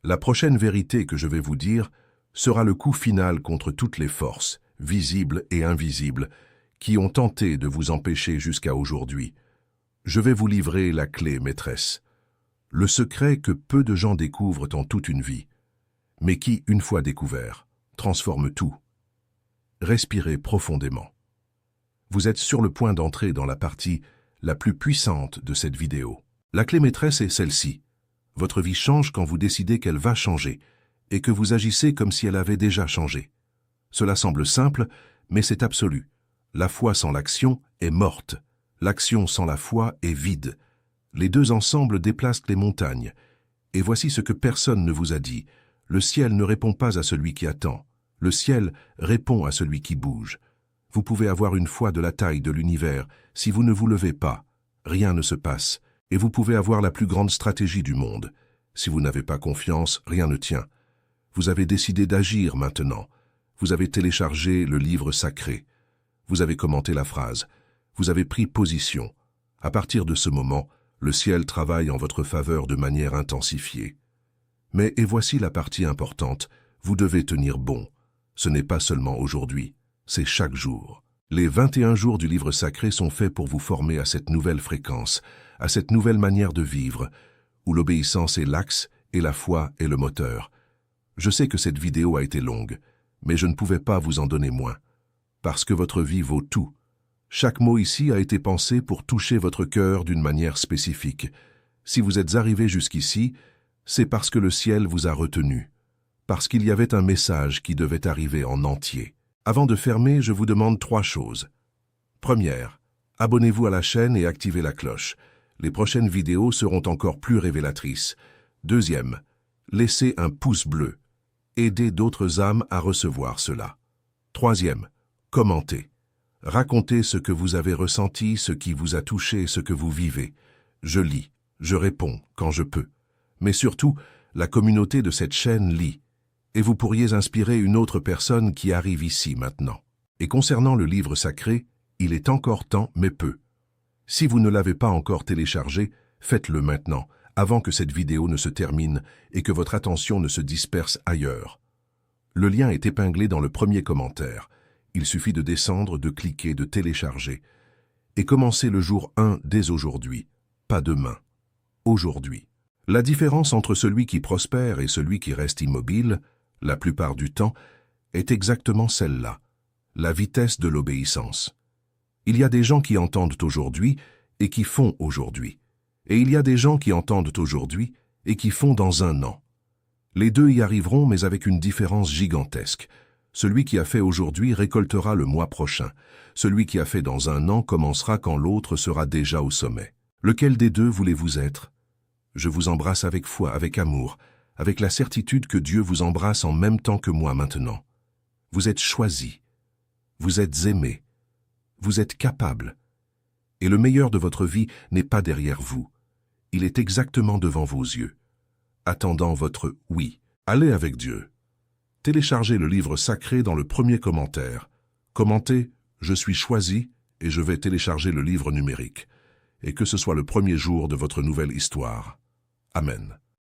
la prochaine vérité que je vais vous dire sera le coup final contre toutes les forces, visibles et invisibles, qui ont tenté de vous empêcher jusqu'à aujourd'hui. Je vais vous livrer la clé maîtresse, le secret que peu de gens découvrent en toute une vie, mais qui, une fois découvert, transforme tout. Respirez profondément. Vous êtes sur le point d'entrer dans la partie la plus puissante de cette vidéo. La clé maîtresse est celle-ci. Votre vie change quand vous décidez qu'elle va changer et que vous agissez comme si elle avait déjà changé. Cela semble simple, mais c'est absolu. La foi sans l'action est morte. L'action sans la foi est vide. Les deux ensemble déplacent les montagnes. Et voici ce que personne ne vous a dit. Le ciel ne répond pas à celui qui attend. Le ciel répond à celui qui bouge. Vous pouvez avoir une foi de la taille de l'univers. Si vous ne vous levez pas, rien ne se passe. Et vous pouvez avoir la plus grande stratégie du monde. Si vous n'avez pas confiance, rien ne tient. Vous avez décidé d'agir maintenant. Vous avez téléchargé le livre sacré. Vous avez commenté la phrase. Vous avez pris position. À partir de ce moment, le ciel travaille en votre faveur de manière intensifiée. Mais, et voici la partie importante, vous devez tenir bon. Ce n'est pas seulement aujourd'hui, c'est chaque jour. Les 21 jours du livre sacré sont faits pour vous former à cette nouvelle fréquence, à cette nouvelle manière de vivre, où l'obéissance est l'axe et la foi est le moteur. Je sais que cette vidéo a été longue, mais je ne pouvais pas vous en donner moins, parce que votre vie vaut tout. Chaque mot ici a été pensé pour toucher votre cœur d'une manière spécifique. Si vous êtes arrivé jusqu'ici, c'est parce que le ciel vous a retenu, parce qu'il y avait un message qui devait arriver en entier. Avant de fermer, je vous demande 3 choses. Première, abonnez-vous à la chaîne et activez la cloche. Les prochaines vidéos seront encore plus révélatrices. Deuxième, laissez un pouce bleu. Aidez d'autres âmes à recevoir cela. Troisième, commentez. Racontez ce que vous avez ressenti, ce qui vous a touché, ce que vous vivez. Je lis, je réponds quand je peux. Mais surtout, la communauté de cette chaîne lit. Et vous pourriez inspirer une autre personne qui arrive ici maintenant. Et concernant le livre sacré, il est encore temps, mais peu. Si vous ne l'avez pas encore téléchargé, faites-le maintenant, avant que cette vidéo ne se termine et que votre attention ne se disperse ailleurs. Le lien est épinglé dans le premier commentaire. Il suffit de descendre, de cliquer, de télécharger. Et commencez le jour 1 dès aujourd'hui, pas demain. Aujourd'hui. La différence entre celui qui prospère et celui qui reste immobile, la plupart du temps, est exactement celle-là, la vitesse de l'obéissance. Il y a des gens qui entendent aujourd'hui et qui font aujourd'hui. Et il y a des gens qui entendent aujourd'hui et qui font dans 1 an. Les deux y arriveront, mais avec une différence gigantesque. Celui qui a fait aujourd'hui récoltera le mois prochain. Celui qui a fait dans 1 an commencera quand l'autre sera déjà au sommet. Lequel des deux voulez-vous être? Je vous embrasse avec foi, avec amour, avec la certitude que Dieu vous embrasse en même temps que moi maintenant. Vous êtes choisi. Vous êtes aimé. Vous êtes capable. Et le meilleur de votre vie n'est pas derrière vous. Il est exactement devant vos yeux, attendant votre « oui ». Allez avec Dieu. Téléchargez le livre sacré dans le premier commentaire. Commentez « Je suis choisi » et je vais télécharger le livre numérique. et que ce soit le premier jour de votre nouvelle histoire. Amen.